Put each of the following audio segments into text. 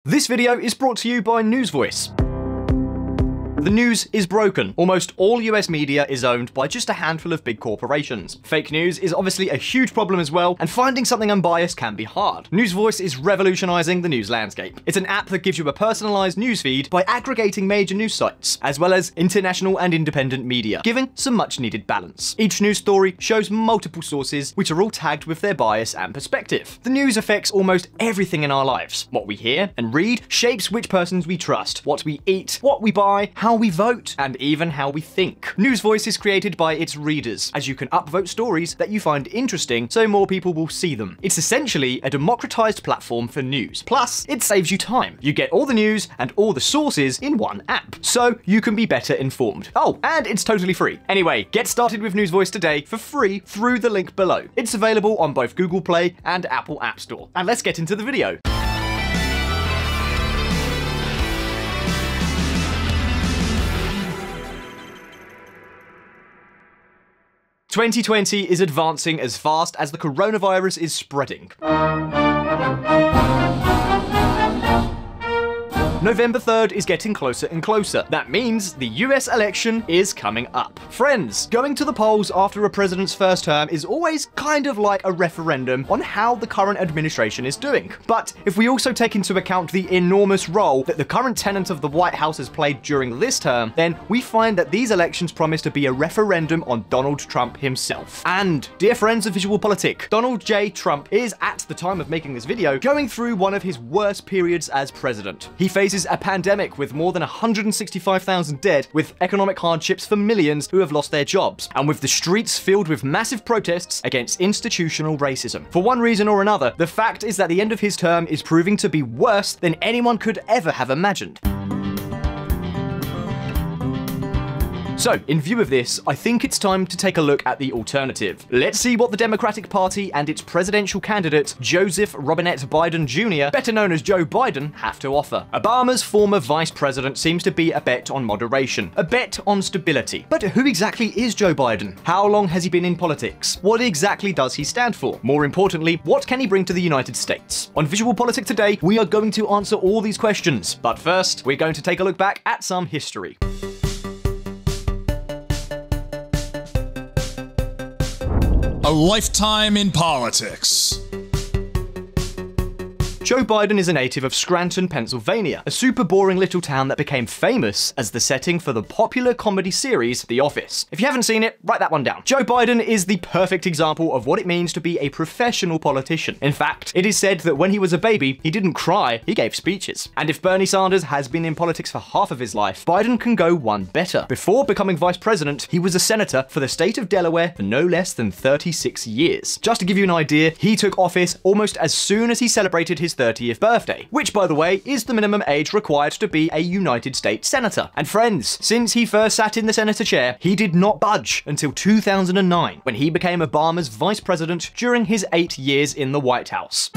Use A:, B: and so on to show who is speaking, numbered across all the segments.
A: This video is brought to you by NewsVoice. The news is broken. Almost all US media is owned by just a handful of big corporations. Fake news is obviously a huge problem as well, and finding something unbiased can be hard. NewsVoice is revolutionizing the news landscape. It's an app that gives you a personalized news feed by aggregating major news sites, as well as international and independent media, giving some much needed balance. Each news story shows multiple sources, which are all tagged with their bias and perspective. The news affects almost everything in our lives. What we hear and read shapes which persons we trust, what we eat, what we buy, how we vote, and even how we think. NewsVoice is created by its readers, as you can upvote stories that you find interesting so more people will see them. It's essentially a democratized platform for news. Plus, it saves you time. You get all the news and all the sources in one app, so you can be better informed. Oh, and it's totally free. Anyway, get started with NewsVoice today for free through the link below. It's available on both Google Play and Apple App Store. And let's get into the video. 2020 is advancing as fast as the coronavirus is spreading. November 3rd is getting closer and closer. That means the US election is coming up. Friends, going to the polls after a president's first term is always kind of like a referendum on how the current administration is doing. But if we also take into account the enormous role that the current tenant of the White House has played during this term, then we find that these elections promise to be a referendum on Donald Trump himself. And, dear friends of VisualPolitik, Donald J. Trump is, at the time of making this video, going through one of his worst periods as president. He faces a pandemic with more than 165,000 dead, with economic hardships for millions who have lost their jobs, and with the streets filled with massive protests against institutional racism. For one reason or another, the fact is that the end of his term is proving to be worse than anyone could ever have imagined. So, in view of this, I think it's time to take a look at the alternative. Let's see what the Democratic Party and its presidential candidate, Joseph Robinette Biden Jr., better known as Joe Biden, have to offer. Obama's former vice president seems to be a bet on moderation, a bet on stability. But who exactly is Joe Biden? How long has he been in politics? What exactly does he stand for? More importantly, what can he bring to the United States? On VisualPolitik today, we are going to answer all these questions. But first, we're going to take a look back at some history.
B: A lifetime in politics.
A: Joe Biden is a native of Scranton, Pennsylvania, a super boring little town that became famous as the setting for the popular comedy series The Office. If you haven't seen it, write that one down. Joe Biden is the perfect example of what it means to be a professional politician. In fact, it is said that when he was a baby, he didn't cry, he gave speeches. And if Bernie Sanders has been in politics for half of his life, Biden can go one better. Before becoming vice president, he was a senator for the state of Delaware for no less than 36 years. Just to give you an idea, he took office almost as soon as he celebrated his 30th birthday, which, by the way, is the minimum age required to be a United States senator. And friends, since he first sat in the senator chair, he did not budge until 2009, when he became Obama's vice president during his 8 years in the White House.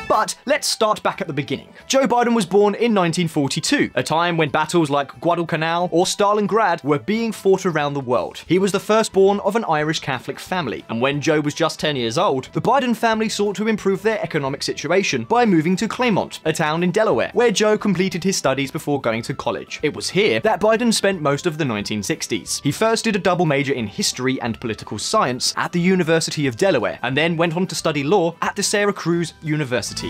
A: But let's start back at the beginning. Joe Biden was born in 1942, a time when battles like Guadalcanal or Stalingrad were being fought around the world. He was the firstborn of an Irish Catholic family, and when Joe was just 10 years old, the Biden family sought to improve their economic situation by moving to Claymont, a town in Delaware, where Joe completed his studies before going to college. It was here that Biden spent most of the 1960s. He first did a double major in history and political science at the University of Delaware, and then went on to study law at the Syracuse University.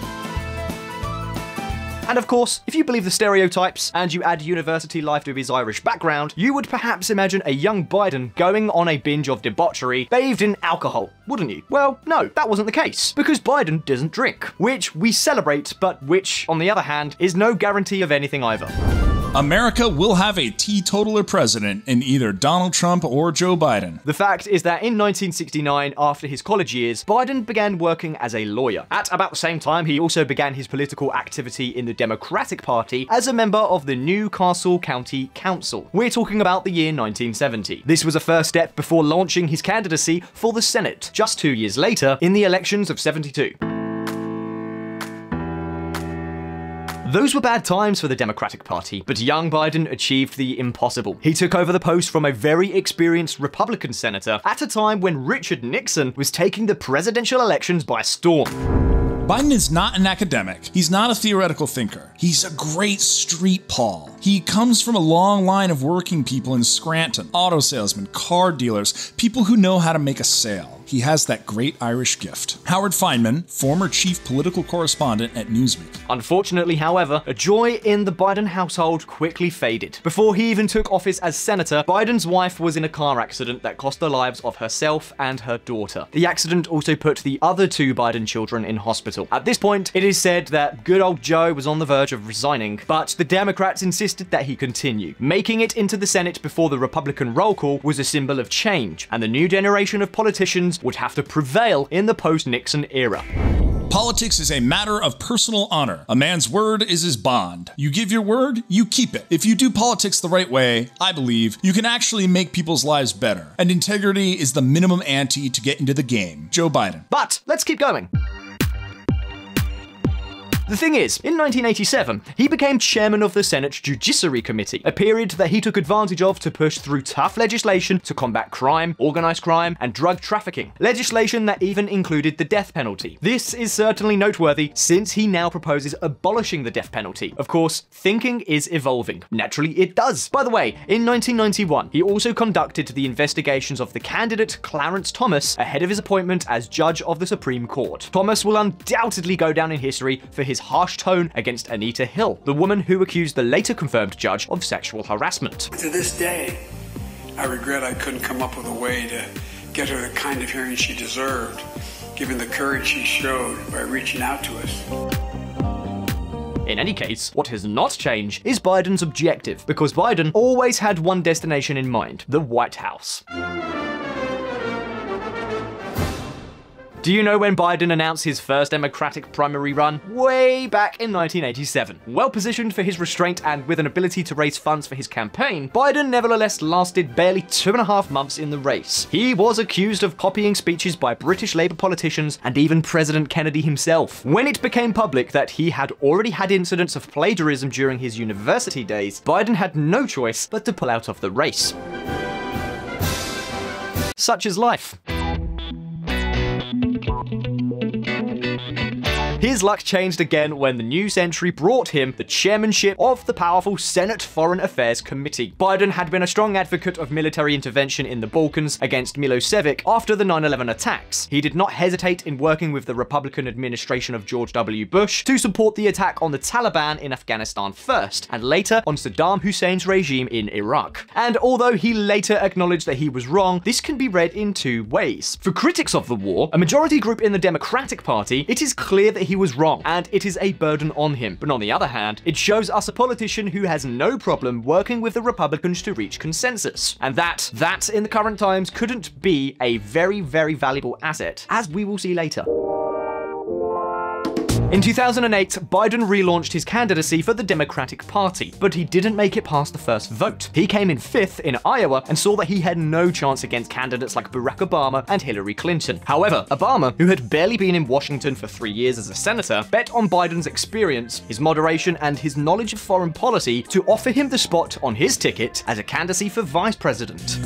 A: And of course, if you believe the stereotypes and you add university life to his Irish background, you would perhaps imagine a young Biden going on a binge of debauchery bathed in alcohol, wouldn't you? Well, no, that wasn't the case, because Biden doesn't drink, which we celebrate, but which, on the other hand, is no guarantee of anything either.
B: America will have a teetotaler president in either Donald Trump or Joe Biden.
A: The fact is that in 1969, after his college years, Biden began working as a lawyer. At about the same time, he also began his political activity in the Democratic Party as a member of the Newcastle County Council. We're talking about the year 1970. This was a first step before launching his candidacy for the Senate, just 2 years later, in the elections of '72. Those were bad times for the Democratic Party, but young Biden achieved the impossible. He took over the post from a very experienced Republican senator at a time when Richard Nixon was taking the presidential elections by storm.
B: Biden is not an academic. He's not a theoretical thinker. He's a great street Paul. He comes from a long line of working people in Scranton, auto salesmen, car dealers, people who know how to make a sale. He has that great Irish gift. Howard Feynman, former chief political correspondent at Newsweek.
A: Unfortunately, however, a joy in the Biden household quickly faded. Before he even took office as senator, Biden's wife was in a car accident that cost the lives of herself and her daughter. The accident also put the other two Biden children in hospital. At this point, it is said that good old Joe was on the verge of resigning, but the Democrats insisted that he continue. Making it into the Senate before the Republican roll call was a symbol of change, and the new generation of politicians would have to prevail in the post-Nixon era.
B: Politics is a matter of personal honor. A man's word is his bond. You give your word, you keep it. If you do politics the right way, I believe, you can actually make people's lives better. And integrity is the minimum ante to get into the game. Joe Biden.
A: But let's keep going. The thing is, in 1987, he became chairman of the Senate Judiciary Committee, a period that he took advantage of to push through tough legislation to combat crime, organized crime, and drug trafficking. Legislation that even included the death penalty. This is certainly noteworthy since he now proposes abolishing the death penalty. Of course, thinking is evolving. Naturally, it does. By the way, in 1991, he also conducted the investigations of the candidate Clarence Thomas ahead of his appointment as judge of the Supreme Court. Thomas will undoubtedly go down in history for his harsh tone against Anita Hill, the woman who accused the later confirmed judge of sexual harassment.
C: To this day, I regret I couldn't come up with a way to get her the kind of hearing she deserved, given the courage she showed by reaching out to us.
A: In any case, what has not changed is Biden's objective, because Biden always had one destination in mind: the White House. Do you know when Biden announced his first Democratic primary run? Way back in 1987. Well positioned for his restraint and with an ability to raise funds for his campaign, Biden nevertheless lasted barely 2.5 months in the race. He was accused of copying speeches by British Labour politicians and even President Kennedy himself. When it became public that he had already had incidents of plagiarism during his university days, Biden had no choice but to pull out of the race. Such is life. His luck changed again when the new century brought him the chairmanship of the powerful Senate Foreign Affairs Committee. Biden had been a strong advocate of military intervention in the Balkans against Milosevic after the 9/11 attacks. He did not hesitate in working with the Republican administration of George W. Bush to support the attack on the Taliban in Afghanistan first, and later on Saddam Hussein's regime in Iraq. And although he later acknowledged that he was wrong, this can be read in two ways. For critics of the war, a majority group in the Democratic Party, it is clear that he was wrong, and it is a burden on him. But on the other hand, it shows us a politician who has no problem working with the Republicans to reach consensus. And that in the current times couldn't be a very, very valuable asset, as we will see later. In 2008, Biden relaunched his candidacy for the Democratic Party, but he didn't make it past the first vote. He came in 5th in Iowa and saw that he had no chance against candidates like Barack Obama and Hillary Clinton. However, Obama, who had barely been in Washington for 3 years as a senator, bet on Biden's experience, his moderation, and his knowledge of foreign policy to offer him the spot on his ticket as a candidacy for vice president.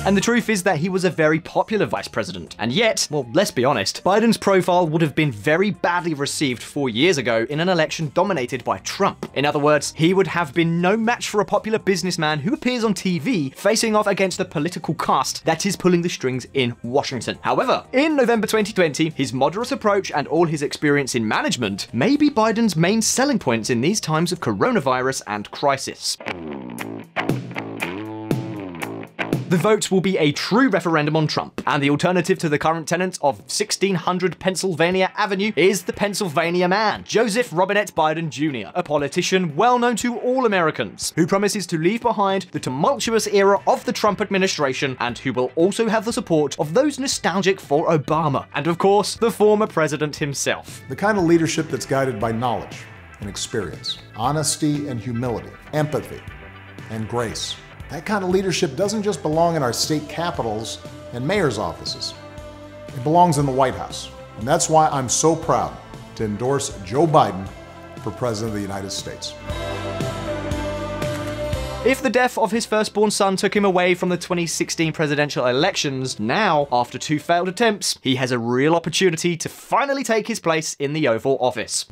A: And the truth is that he was a very popular vice president. And yet, well, let's be honest, Biden's profile would have been very badly received 4 years ago in an election dominated by Trump. In other words, he would have been no match for a popular businessman who appears on TV facing off against the political caste that is pulling the strings in Washington. However, in November 2020, his moderate approach and all his experience in management may be Biden's main selling points in these times of coronavirus and crisis. The vote will be a true referendum on Trump, and the alternative to the current tenant of 1600 Pennsylvania Avenue is the Pennsylvania man, Joseph Robinette Biden Jr., a politician well known to all Americans, who promises to leave behind the tumultuous era of the Trump administration and who will also have the support of those nostalgic for Obama, and of course, the former president himself.
D: The kind of leadership that's guided by knowledge and experience, honesty and humility, empathy and grace. That kind of leadership doesn't just belong in our state capitals and mayor's offices. It belongs in the White House. And that's why I'm so proud to endorse Joe Biden for President of the United States.
A: If the death of his firstborn son took him away from the 2016 presidential elections, now, after 2 failed attempts, he has a real opportunity to finally take his place in the Oval Office.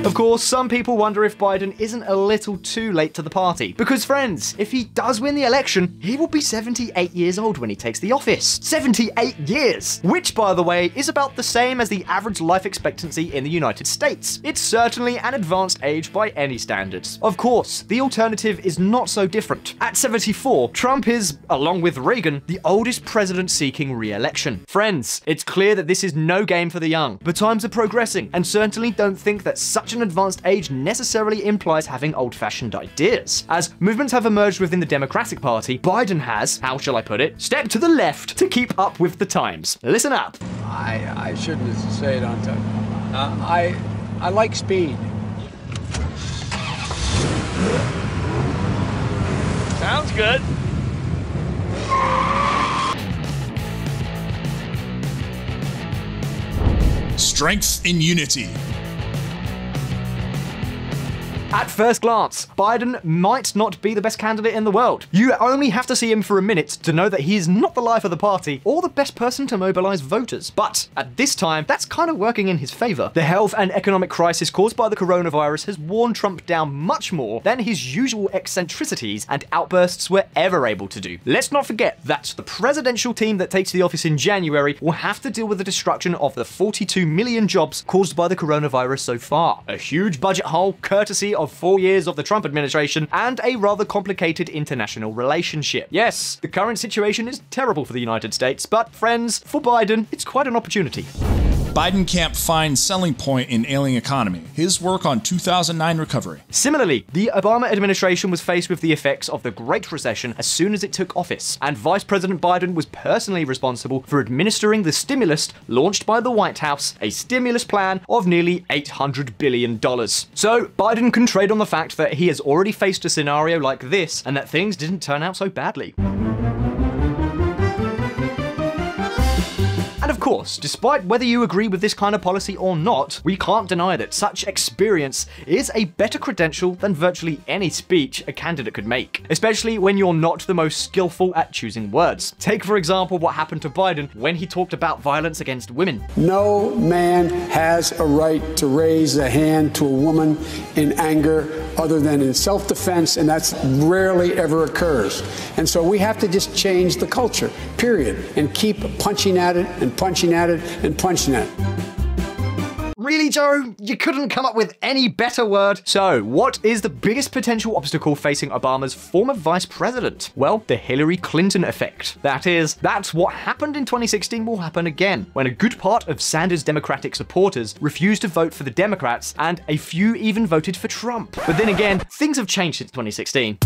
A: Of course, some people wonder if Biden isn't a little too late to the party. Because friends, if he does win the election, he will be 78 years old when he takes the office. 78 years! Which, by the way, is about the same as the average life expectancy in the United States. It's certainly an advanced age by any standards. Of course, the alternative is not so different. At 74, Trump is, along with Reagan, the oldest president seeking re-election. Friends, it's clear that this is no game for the young, but times are progressing, and certainly don't think that such an advanced age necessarily implies having old-fashioned ideas. As movements have emerged within the Democratic Party, Biden has, how shall I put it, stepped to the left to keep up with the times. Listen up.
C: I shouldn't say it on time. I like speed.
A: Sounds good.
B: Strength in unity.
A: At first glance, Biden might not be the best candidate in the world. You only have to see him for a minute to know that he is not the life of the party or the best person to mobilize voters. But at this time, that's kind of working in his favor. The health and economic crisis caused by the coronavirus has worn Trump down much more than his usual eccentricities and outbursts were ever able to do. Let's not forget that the presidential team that takes the office in January will have to deal with the destruction of the 42 million jobs caused by the coronavirus so far. A huge budget hole courtesy of 4 years of the Trump administration, and a rather complicated international relationship. Yes, the current situation is terrible for the United States, but friends, for Biden, it's quite an opportunity.
B: Biden can't find selling point in ailing economy. His work on 2009 recovery.
A: Similarly, the Obama administration was faced with the effects of the Great Recession as soon as it took office, and Vice President Biden was personally responsible for administering the stimulus launched by the White House, a stimulus plan of nearly $800 billion. So Biden can trade on the fact that he has already faced a scenario like this and that things didn't turn out so badly. And of course, despite whether you agree with this kind of policy or not, we can't deny that such experience is a better credential than virtually any speech a candidate could make, especially when you're not the most skillful at choosing words. Take, for example, what happened to Biden when he talked about violence against women.
C: No man has a right to raise a hand to a woman in anger other than in self-defense, and that's rarely ever occurs. And so we have to just change the culture, period, and keep punching at it and punching at it and punching at it.
A: Really, Joe? You couldn't come up with any better word? So, what is the biggest potential obstacle facing Obama's former vice president? Well, the Hillary Clinton effect. That is, that's what happened in 2016 will happen again, when a good part of Sanders' Democratic supporters refused to vote for the Democrats, and a few even voted for Trump. But then again, things have changed since 2016.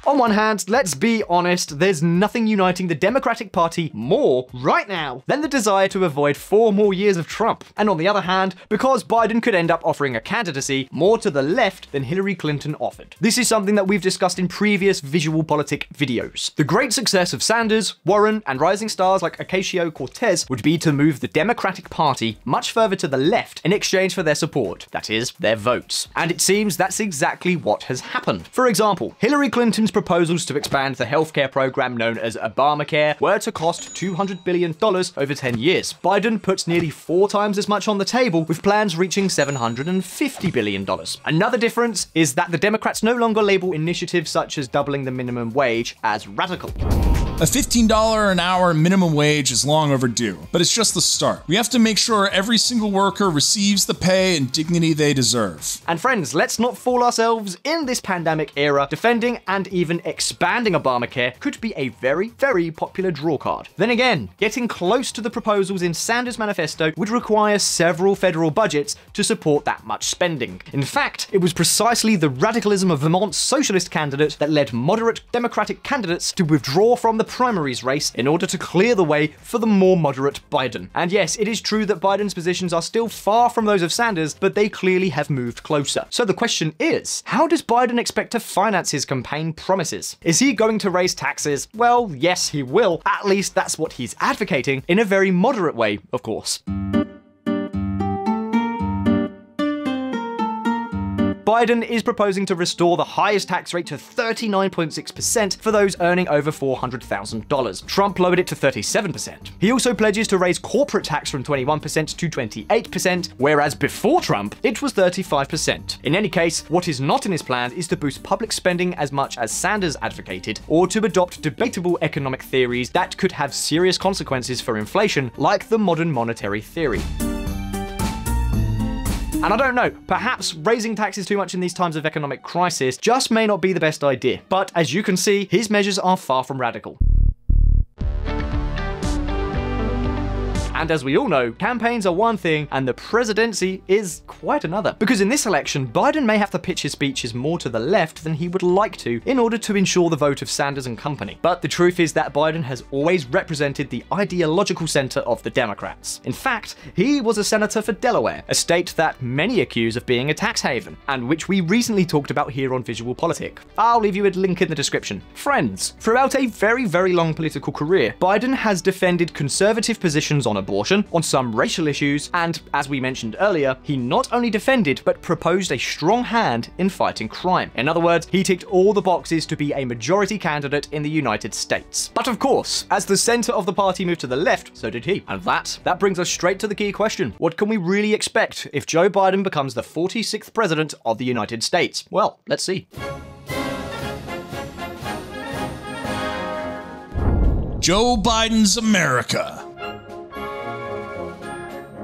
A: On one hand, let's be honest, there's nothing uniting the Democratic Party more right now than the desire to avoid 4 more years of Trump. And on the other hand, because Biden could end up offering a candidacy more to the left than Hillary Clinton offered. This is something that we've discussed in previous VisualPolitik videos. The great success of Sanders, Warren, and rising stars like Ocasio-Cortez would be to move the Democratic Party much further to the left in exchange for their support, that is, their votes. And it seems that's exactly what has happened. For example, Hillary Clinton's proposals to expand the healthcare program known as Obamacare were to cost $200 billion over 10 years. Biden puts nearly 4 times as much on the table, with plans reaching $750 billion. Another difference is that the Democrats no longer label initiatives such as doubling the minimum wage as radical.
B: A $15 an hour minimum wage is long overdue, but it's just the start. We have to make sure every single worker receives the pay and dignity they deserve.
A: And friends, let's not fool ourselves. In this pandemic era, defending and even expanding Obamacare could be a very, very popular drawcard. Then again, getting close to the proposals in Sanders' manifesto would require several federal budgets to support that much spending. In fact, it was precisely the radicalism of Vermont's socialist candidate that led moderate Democratic candidates to withdraw from the primaries race in order to clear the way for the more moderate Biden. And yes, it is true that Biden's positions are still far from those of Sanders, but they clearly have moved closer. So the question is, how does Biden expect to finance his campaign promises? Is he going to raise taxes? Well, yes, he will. At least that's what he's advocating, in a very moderate way, of course. Biden is proposing to restore the highest tax rate to 39.6% for those earning over $400,000. Trump lowered it to 37%. He also pledges to raise corporate tax from 21% to 28%, whereas before Trump, it was 35%. In any case, what is not in his plan is to boost public spending as much as Sanders advocated, or to adopt debatable economic theories that could have serious consequences for inflation, like the modern monetary theory. And I don't know, perhaps raising taxes too much in these times of economic crisis just may not be the best idea. But as you can see, his measures are far from radical. And as we all know, campaigns are one thing and the presidency is quite another. Because in this election, Biden may have to pitch his speeches more to the left than he would like to in order to ensure the vote of Sanders and company. But the truth is that Biden has always represented the ideological center of the Democrats. In fact, he was a senator for Delaware, a state that many accuse of being a tax haven, and which we recently talked about here on VisualPolitik. I'll leave you a link in the description. Friends, throughout a very, very long political career, Biden has defended conservative positions on abortion, on some racial issues, and, as we mentioned earlier, he not only defended but proposed a strong hand in fighting crime. In other words, he ticked all the boxes to be a majority candidate in the United States. But of course, as the center of the party moved to the left, so did he. And that brings us straight to the key question. What can we really expect if Joe Biden becomes the 46th president of the United States? Well, let's see.
B: Joe Biden's America.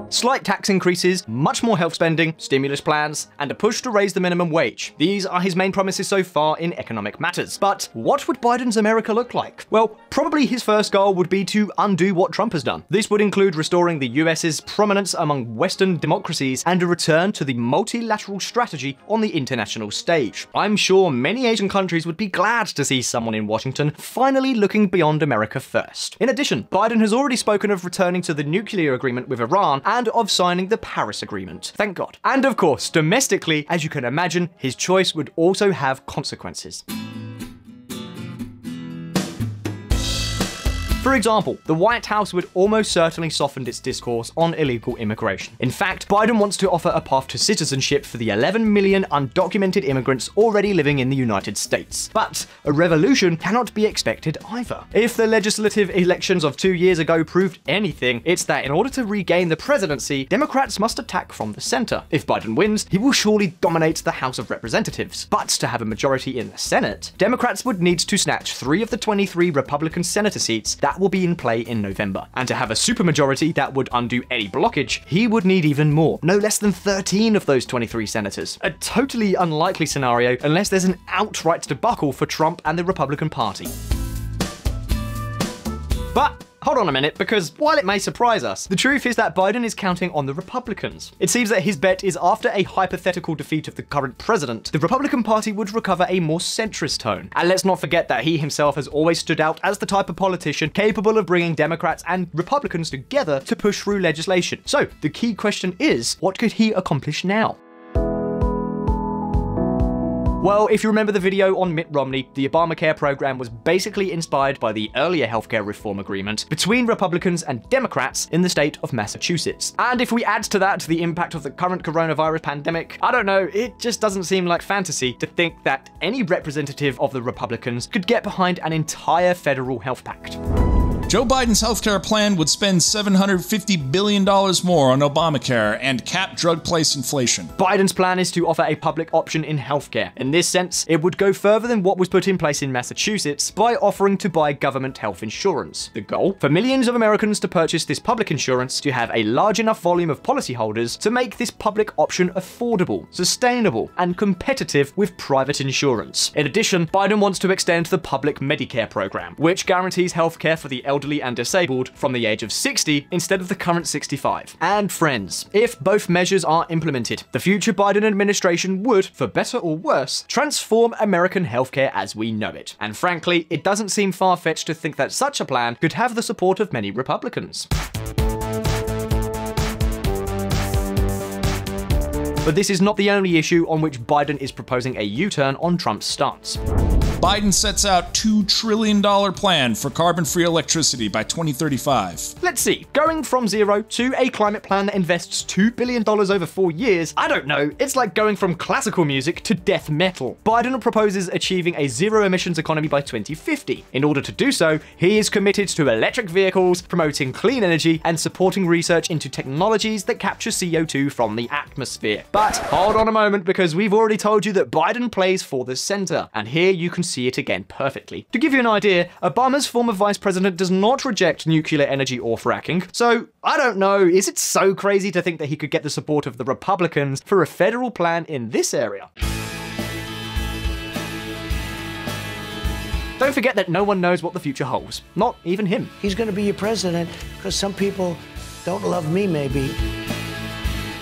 A: Slight tax increases, much more health spending, stimulus plans, and a push to raise the minimum wage. These are his main promises so far in economic matters. But what would Biden's America look like? Well, probably his first goal would be to undo what Trump has done. This would include restoring the US's prominence among Western democracies and a return to the multilateral strategy on the international stage. I'm sure many Asian countries would be glad to see someone in Washington finally looking beyond America first. In addition, Biden has already spoken of returning to the nuclear agreement with Iran and of signing the Paris Agreement. Thank God. And of course, domestically, as you can imagine, his choice would also have consequences. For example, the White House would almost certainly soften its discourse on illegal immigration. In fact, Biden wants to offer a path to citizenship for the 11 million undocumented immigrants already living in the United States. But a revolution cannot be expected either. If the legislative elections of 2 years ago proved anything, it's that in order to regain the presidency, Democrats must attack from the center. If Biden wins, he will surely dominate the House of Representatives. But to have a majority in the Senate, Democrats would need to snatch 3 of the 23 Republican senator seats that will be in play in November. And to have a supermajority that would undo any blockage, he would need even more, no less than 13 of those 23 senators. A totally unlikely scenario unless there's an outright debacle for Trump and the Republican Party. But hold on a minute, because while it may surprise us, the truth is that Biden is counting on the Republicans. It seems that his bet is after a hypothetical defeat of the current president, the Republican Party would recover a more centrist tone. And let's not forget that he himself has always stood out as the type of politician capable of bringing Democrats and Republicans together to push through legislation. So the key question is, what could he accomplish now? Well, if you remember the video on Mitt Romney, the Obamacare program was basically inspired by the earlier healthcare reform agreement between Republicans and Democrats in the state of Massachusetts. And if we add to that the impact of the current coronavirus pandemic, I don't know, it just doesn't seem like fantasy to think that any representative of the Republicans could get behind an entire federal health pact.
B: Joe Biden's healthcare plan would spend $750 billion more on Obamacare and cap drug price inflation.
A: Biden's plan is to offer a public option in healthcare. In this sense, it would go further than what was put in place in Massachusetts by offering to buy government health insurance. The goal? For millions of Americans to purchase this public insurance to have a large enough volume of policyholders to make this public option affordable, sustainable, and competitive with private insurance. In addition, Biden wants to extend the public Medicare program, which guarantees healthcare for the elderly and disabled from the age of 60 instead of the current 65. And friends, if both measures are implemented, the future Biden administration would, for better or worse, transform American healthcare as we know it. And frankly, it doesn't seem far-fetched to think that such a plan could have the support of many Republicans. But this is not the only issue on which Biden is proposing a U-turn on Trump's stance.
B: Biden sets out $2 trillion plan for carbon-free electricity by 2035.
A: Let's see, going from zero to a climate plan that invests $2 billion over 4 years, I don't know, it's like going from classical music to death metal. Biden proposes achieving a zero-emissions economy by 2050. In order to do so, he is committed to electric vehicles, promoting clean energy, and supporting research into technologies that capture CO2 from the atmosphere. But hold on a moment, because we've already told you that Biden plays for the center, and here you can see it again perfectly. To give you an idea, Obama's former vice president does not reject nuclear energy or fracking, so I don't know, is it so crazy to think that he could get the support of the Republicans for a federal plan in this area? Don't forget that no one knows what the future holds, not even him.
E: He's going to be your president because some people don't love me, maybe.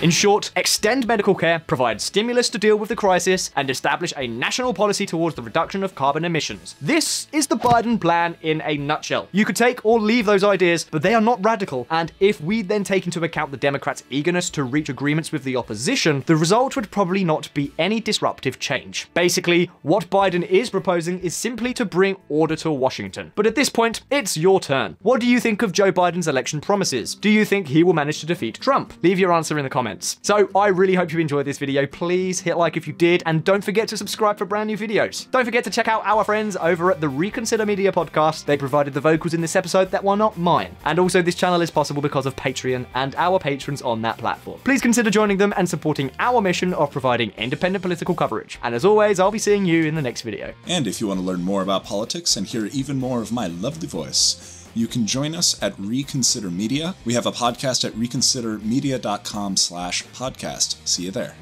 A: In short, extend medical care, provide stimulus to deal with the crisis, and establish a national policy towards the reduction of carbon emissions. This is the Biden plan in a nutshell. You could take or leave those ideas, but they are not radical, and if we then take into account the Democrats' eagerness to reach agreements with the opposition, the result would probably not be any disruptive change. Basically, what Biden is proposing is simply to bring order to Washington. But at this point, it's your turn. What do you think of Joe Biden's election promises? Do you think he will manage to defeat Trump? Leave your answer in the comments. So I really hope you enjoyed this video. Please hit like if you did, and don't forget to subscribe for brand new videos. Don't forget to check out our friends over at the Reconsider Media podcast. They provided the vocals in this episode that were not mine. And also, this channel is possible because of Patreon and our patrons on that platform. Please consider joining them and supporting our mission of providing independent political coverage. And as always, I'll be seeing you in the next video.
B: And if you want to learn more about politics and hear even more of my lovely voice, you can join us at Reconsider Media. We have a podcast at reconsidermedia.com/podcast. See you there.